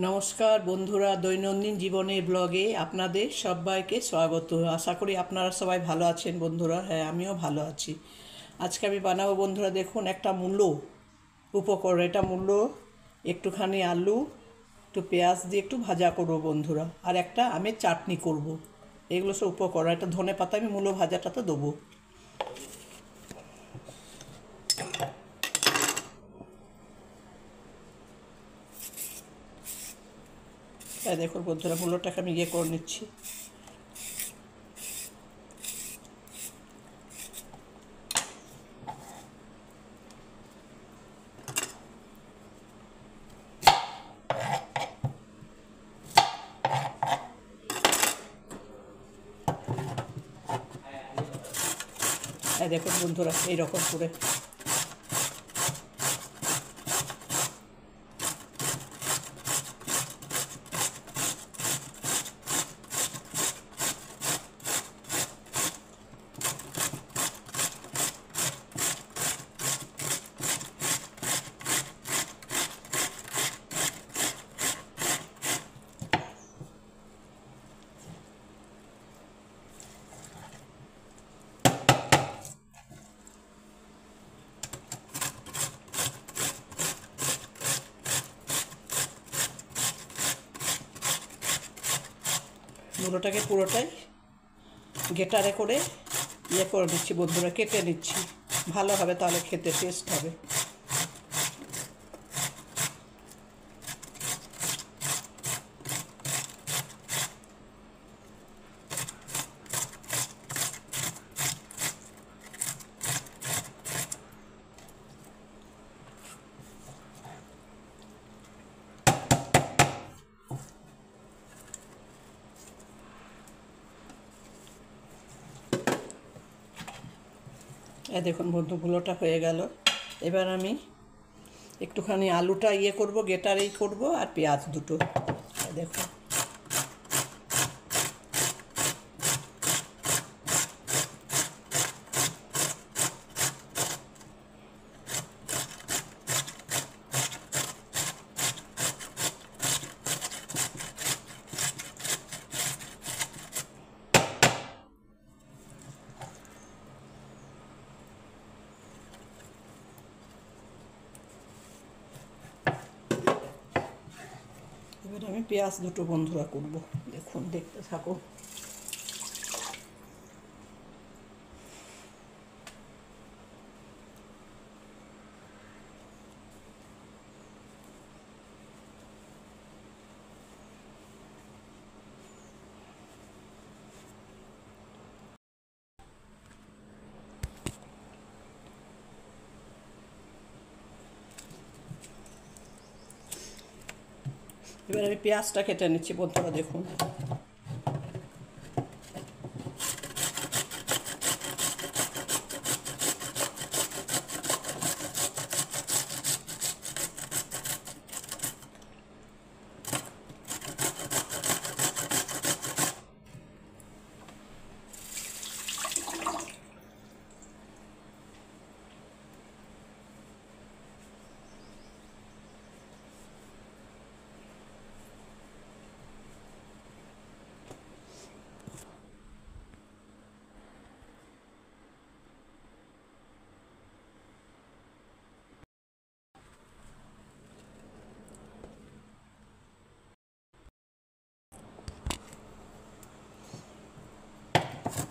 নমস্কার বন্ধুরা, দৈনন্দিন জীবনের ব্লগে আপনাদের সবাইকে স্বাগত। আশা করি আপনারা সবাই ভালো আছেন বন্ধুরা। হ্যাঁ, আমিও ভালো আছি। আজকে আমি বানাবো বন্ধুরা, দেখুন একটা মূলো উপকরণ। এটা মূলো, একটুখানি আলু, একটু পেঁয়াজ দিয়ে একটু ভাজা করবো বন্ধুরা, আর একটা আমের চাটনি করব। এগুলো সব উপকরণ। একটা ধনে পাতা আমি মূলো ভাজাটাতে দেবো। হ্যাঁ দেখুন বন্ধুরা, মূলোটাকে আমি করে নিচ্ছি। হ্যাঁ দেখুন বন্ধুরা, এইরকম করে মূলোটাকে পুরোটাই গ্রেটারে করে করে নিচ্ছি বন্ধুরা, কেটে নিচ্ছি। ভালো হবে, তাহলে খেতে টেস্ট হবে। দেখুন বন্ধু, মূলোটা হয়ে গেল। এবার আমি একটুখানি আলুটা করব, গ্রেটারেই করব, আর পেঁয়াজ দুটো। দেখুন এবার আমি পেঁয়াজ দুটো বন্ধুরা করব। দেখুন, দেখতে থাকো। এবার আমি পেঁয়াজটা কেটে নিচ্ছি বন্ধুরা, দেখুন।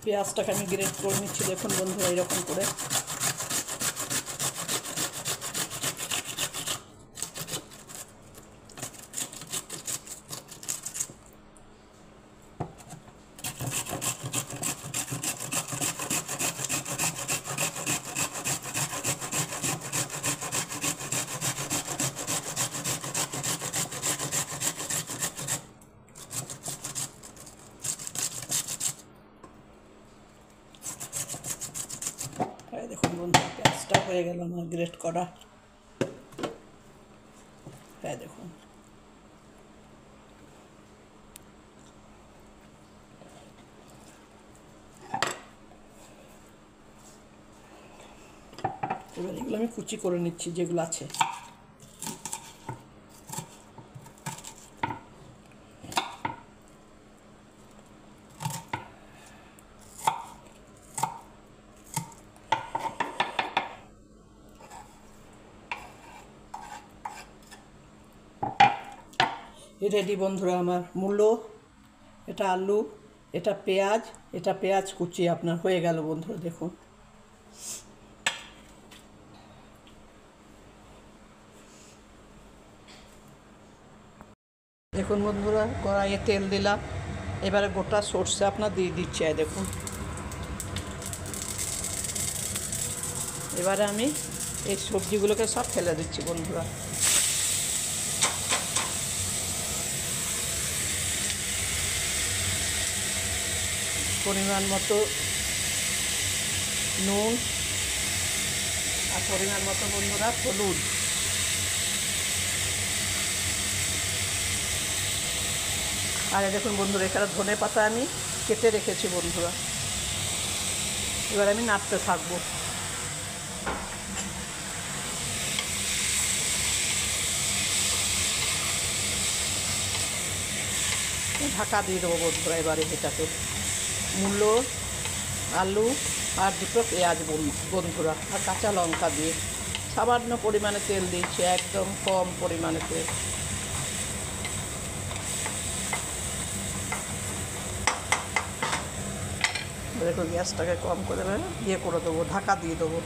পেঁয়াজটাকে আমি গ্রেট করে নিচ্ছি, দেখুন বন্ধুরা, এরকম করে। দেখুন বন্ধু, পেঁয়াজটা হয়ে গেল আমার গ্রেট করা। হ্যাঁ দেখুন, এবার এগুলো আমি কুচি করে নিচ্ছি, যেগুলো আছে। রেডি বন্ধুরা আমার মূলো, এটা আলু, এটা পেঁয়াজ কুচি আপনার হয়ে গেল বন্ধুরা। দেখুন দেখুন বন্ধুরা, কড়াইয়ে তেল দিলাম, এবারে গোটা সর্ষে আপনার দিয়ে দিচ্ছি। দেখুন এবারে আমি এই সবজিগুলোকে সব ফেলে দিচ্ছি বন্ধুরা। পরিমাণ মতো নুন আর পরিমাণ মতো বন্ধুরা হলুদ। আর দেখুন বন্ধুরা, এখানে ধনে পাতা আমি কেটে রেখেছি বন্ধুরা। এবার আমি নাড়তে থাকবো। ঢাকা দিয়ে দেবো বন্ধুরা। এবারে এটাকে মূলো, আলু আর দুটো পেঁয়াজ বন্ধুরা আর কাঁচা লঙ্কা দিয়ে সামান্য পরিমাণে তেল দিয়েছি, একদম কম পরিমাণে তেল। দেখো গ্যাসটাকে কম করে করে দেবো, ঢাকা দিয়ে দেবো।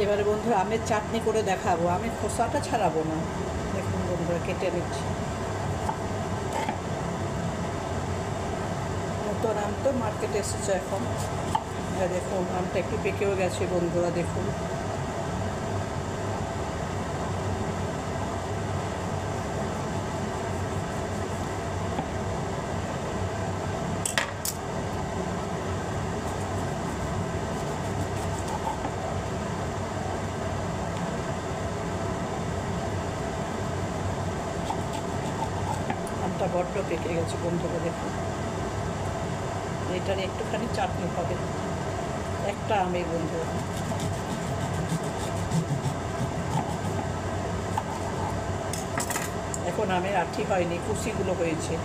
এবারে বন্ধুরা আমের চাটনি করে দেখাবো, আমি খোসাটা ছাড়াবো না। দেখুন বন্ধুরা কেটে নিচ্ছি। নতুন আম তো মার্কেটে এসেছে এখন। দেখুন আমটা একটু পেকেও গেছে বন্ধুরা। দেখুন আমটা বড্ড পেকে গেছে বন্ধুরা। দেখুন এটার একটুখানি চাটনি হবে, একটা আমের বন্ধুরা। এখন আমের আঠি হয়নি, কুচিগুলো হয়েছে।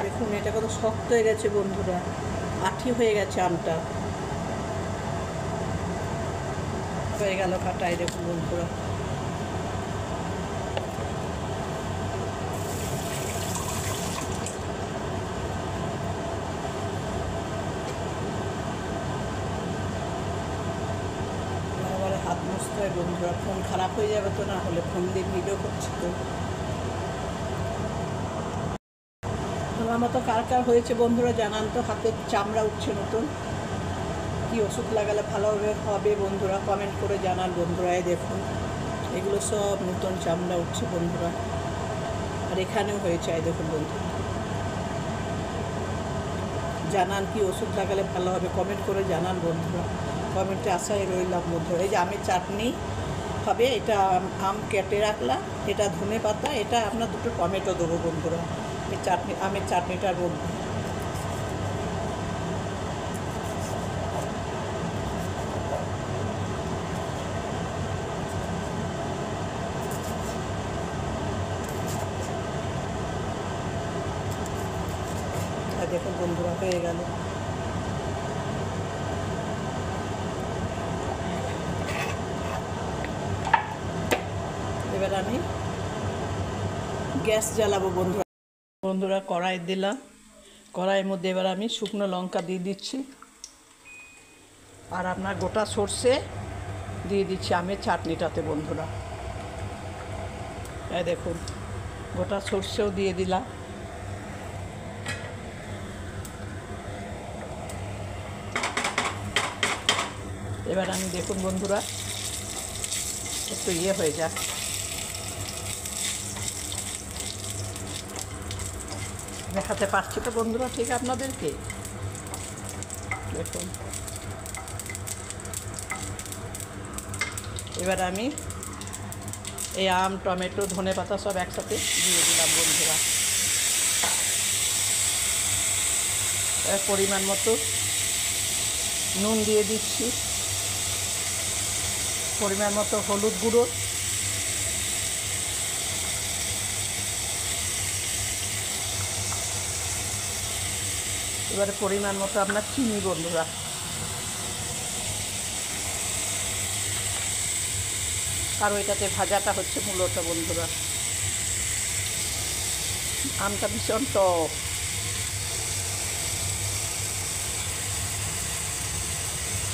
দেখুন এটা কত শক্ত হয়ে গেছে বন্ধুরা, আঠি হয়ে গেছে আমটা। হয়ে গেল কাটাই। দেখুন বন্ধুরা এবারে হাত মুছতে হয় বন্ধুরা, ফোন খারাপ হয়ে যাবে তো, না হলে ফোন দিয়ে ভিডিও করছি তো। আমার মতো কার কার হয়েছে বন্ধুরা জানান তো, হাতের চামড়া উঠছে নতুন, কি ওষুধ লাগালে ভালো হবে বন্ধুরা কমেন্ট করে জানান বন্ধুরা। এই দেখুন এগুলো সব নতুন চামড়া উঠছে বন্ধুরা, আর এখানেও হয়েছে। এই দেখুন বন্ধুরা জানান কি ওষুধ লাগালে ভালো হবে, কমেন্ট করে জানান বন্ধুরা। কমেন্টে আশায় রইলাম বন্ধুরা। এই যে আমের চাটনি হবে, এটা আম কেটে রাখলাম, এটা ধনে পাতা, এটা আপনার দুটো টমেটো দেবো বন্ধুরা। এই চাটনি আমের চাটনিটার মধ্যে দেখুন বন্ধুরা হয়ে গেল। এবার আমি গ্যাস জ্বালাবো বন্ধুরা। বন্ধুরা কড়াই দিলাম, কড়াইয়ের মধ্যে এবার আমি শুকনো লঙ্কা দিয়ে দিচ্ছি, আর আপনার গোটা সর্ষে দিয়ে দিচ্ছি আমের চাটনিটাতে বন্ধুরা। এই দেখুন গোটা সর্ষেও দিয়ে দিলাম। এবার আমি দেখুন বন্ধুরা একটু হয়ে যাক, দেখাতে পারছি তো বন্ধুরা ঠিক আপনাদেরকে, দেখুন। এবার আমি এই আম, টমেটো, ধনেপাতা সব একসাথে দিয়ে দিলাম বন্ধুরা। পরিমাণ মতো নুন দিয়ে দিচ্ছি, পরিমাণ মতো হলুদ গুঁড়ো, এবারে পরিমাণ মতো আপনার চিনি বন্ধুরা। আর ওইটাতে ভাজাটা হচ্ছে মূলত বন্ধুরা। আমটা ভীষণ টক,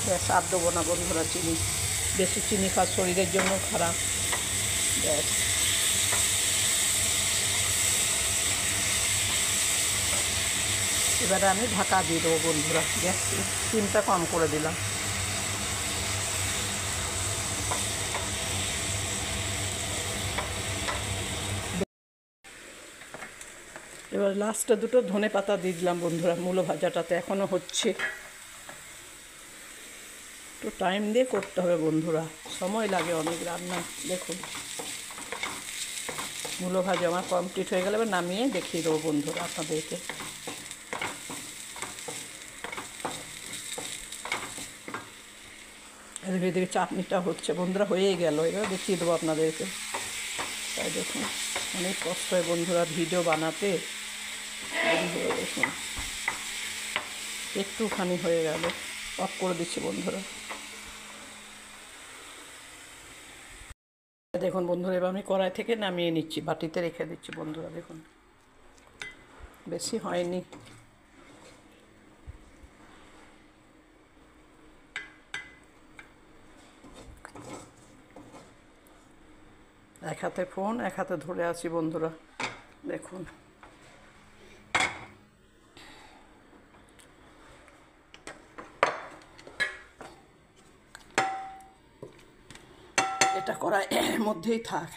ব্যাস আর দেবো না বন্ধুরা চিনি, বেশি চিনি খাওয়া শরীরের জন্য খারাপ। ব্যাস এবারে আমি ঢাকা দিয়ে দেবো বন্ধুরা, গ্যাস স্টিমটা কম করে দিলাম। এবার লাস্টে দুটো ধনেপাতা দিয়ে দিলাম বন্ধুরা। মূলো ভাজাটাতে এখনও হচ্ছে, একটু টাইম দিয়ে করতে হবে বন্ধুরা, সময় লাগে অনেক রান্না। দেখুন মূলো ভাজা আমার কমপ্লিট হয়ে গেলে এবার নামিয়ে দেখিয়ে দেবো বন্ধুরা আপনাদেরকে। এদিকে চাটনিটা হচ্ছে বন্ধুরা, হয়েই গেল, এবার দেখিয়ে দেবো আপনাদেরকে। তাই দেখুন অনেক কষ্ট হয় বন্ধুরা ভিডিও বানাতে। বন্ধুরা দেখুন একটুখানি হয়ে গেল, অফ করে দিচ্ছি বন্ধুরা। দেখুন বন্ধুরা এবার আমি কড়াই থেকে নামিয়ে নিচ্ছি, বাটিতে রেখে দিচ্ছি বন্ধুরা। দেখুন বেশি হয়নি, এক হাতে ফোন এক হাতে ধরে আছি বন্ধুরা। দেখুন এটা কড়াইয়ের মধ্যেই থাক।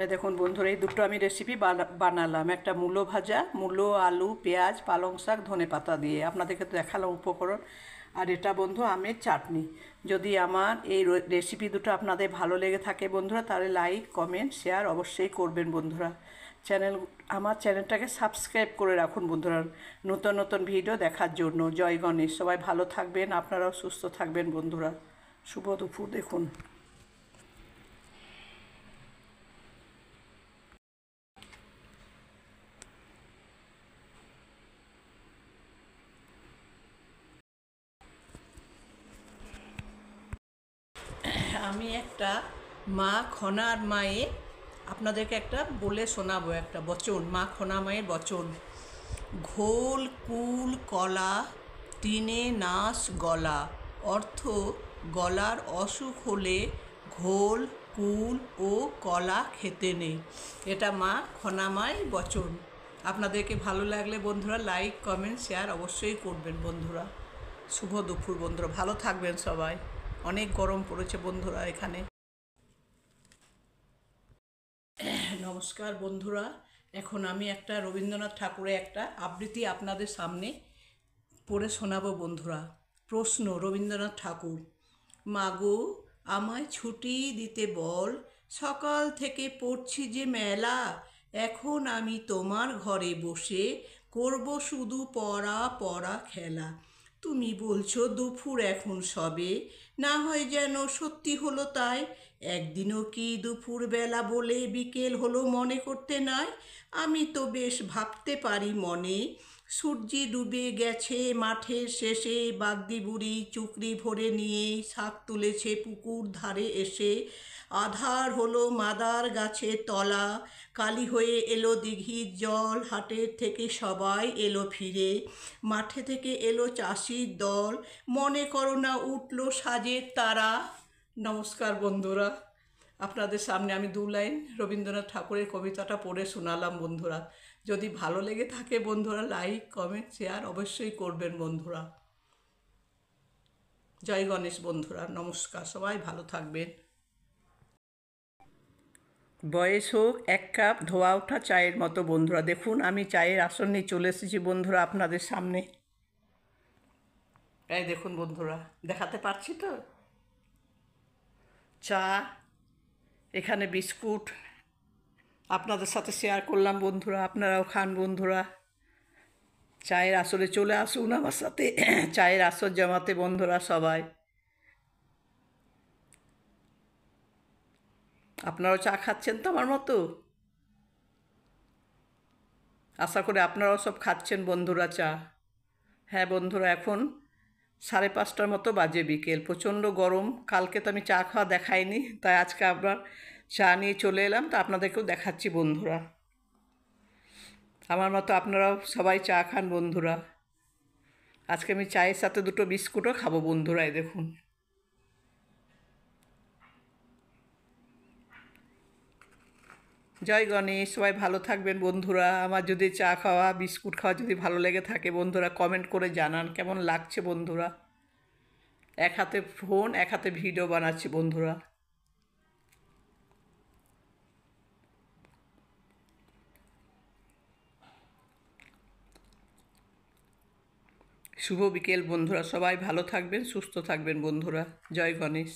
এই দেখুন বন্ধুরা এই দুটো আমি রেসিপি বানালাম, একটা মূলো ভাজা, মূলো, আলু, পেঁয়াজ, পালং শাক, ধনেপাতা দিয়ে আপনাদেরকে তো দেখালাম উপকরণ। আর এটা বন্ধু আমের চাটনি। যদি আমার এই রেসিপি দুটো আপনাদের ভালো লেগে থাকে বন্ধুরা, তাহলে লাইক, কমেন্ট, শেয়ার অবশ্যই করবেন বন্ধুরা। আমার চ্যানেলটাকে সাবস্ক্রাইব করে রাখুন বন্ধুরা, নতুন নতুন ভিডিও দেখার জন্য। জয় গণেশ, সবাই ভালো থাকবেন, আপনারাও সুস্থ থাকবেন বন্ধুরা। শুভ দুপুর। দেখুন আমি একটা মা খনার মায়ের আপনাদেরকে একটা বলে শোনাবো, একটা বচন, মা খনা মায়ের বচন। ঘোল কুল কলা টিনে নাশ গলা, অর্থ গলার অসুখ হলে ঘোল কুল ও কলা খেতে নেই। এটা মা খনা মায়ের বচন। আপনাদেরকে ভালো লাগলে বন্ধুরা লাইক, কমেন্ট, শেয়ার অবশ্যই করবেন বন্ধুরা। শুভ দুপুর বন্ধুরা, ভালো থাকবেন সবাই। অনেক গরম পড়েছে বন্ধুরা এখানে। নমস্কার বন্ধুরা, এখন আমি একটা রবীন্দ্রনাথ ঠাকুরের একটা আবৃত্তি আপনাদের সামনে পড়ে শোনাবো বন্ধুরা। প্রশ্ন, রবীন্দ্রনাথ ঠাকুর। মাগো আমায় ছুটি দিতে বল, সকাল থেকে পড়ছি যে মেলা, এখন আমি তোমার ঘরে বসে করব শুধু পড়া পড়া খেলা। তুমি বলছো দুপুর এখন সবে, না হয় যেন সত্যি হলো তাই, একদিনও কি দুপুর বেলা বলে বিকেল হলো মনে করতে নাই। আমি তো বেশ ভাবতে পারি মনে, সূর্যি ডুবে গেছে মাঠের শেষে, বাগদি বুড়ি চুকরি ভরে নিয়ে শাক তুলেছে পুকুর ধারে এসে, আধার হলো মাদার গাছের তলা, কালি হয়ে এলো দিঘির জল, হাটের থেকে সবাই এলো ফিরে, মাঠে থেকে এলো চাষির দল, মনে করো না উঠলো সাজের তারা। নমস্কার বন্ধুরা, আপনাদের সামনে আমি 2 লাইন রবীন্দ্রনাথ ঠাকুরের কবিতাটা পড়ে শোনালাম বন্ধুরা। যদি ভালো লেগে থাকে বন্ধুরা লাইক, কমেন্ট, শেয়ার অবশ্যই করবেন বন্ধুরা। জয় গণেশ বন্ধুরা, নমস্কার, সবাই ভালো থাকবেন। বয়স হোক 1 কাপ ধোয়া ওঠা চায়ের মতো বন্ধুরা। দেখুন আমি চায়ের আসন নিয়ে চলে এসেছি বন্ধুরা আপনাদের সামনে। এই দেখুন বন্ধুরা, দেখাতে পারছি তো? চা, এখানে বিস্কুট আপনাদের সাথে শেয়ার করলাম বন্ধুরা, আপনারাও খান বন্ধুরা। চায়ের আসরে চলে আসুন আমার সাথে চায়ের আসর জমাতে বন্ধুরা সবাই। আপনারাও চা খাচ্ছেন তো আমার মতো? আশা করি আপনারাও সব খাচ্ছেন বন্ধুরা চা। হ্যাঁ বন্ধুরা, এখন 5:30টার মতো বাজে বিকেল, প্রচণ্ড গরম। কালকে তো আমি চা খাওয়া দেখাইনি, তাই আজকে আবার চা নিয়ে চলে এলাম, তো আপনাদেরকেও দেখাচ্ছি বন্ধুরা। আমার মতো আপনারাও সবাই চা খান বন্ধুরা। আজকে আমি চায়ের সাথে 2টো বিস্কুটও খাবো বন্ধুরা, এই দেখুন। জয় গণেশ, সবাই ভালো থাকবেন বন্ধুরা। আমার যদি চা খাওয়া বিস্কুট খাওয়া যদি ভালো লেগে থাকে বন্ধুরা, কমেন্ট করে জানান কেমন লাগছে বন্ধুরা। এক হাতে ফোন, এক হাতে ভিডিও বানাচ্ছি বন্ধুরা। শুভ বিকেল বন্ধুরা, সবাই ভালো থাকবেন, সুস্থ থাকবেন বন্ধুরা। জয় গণেশ।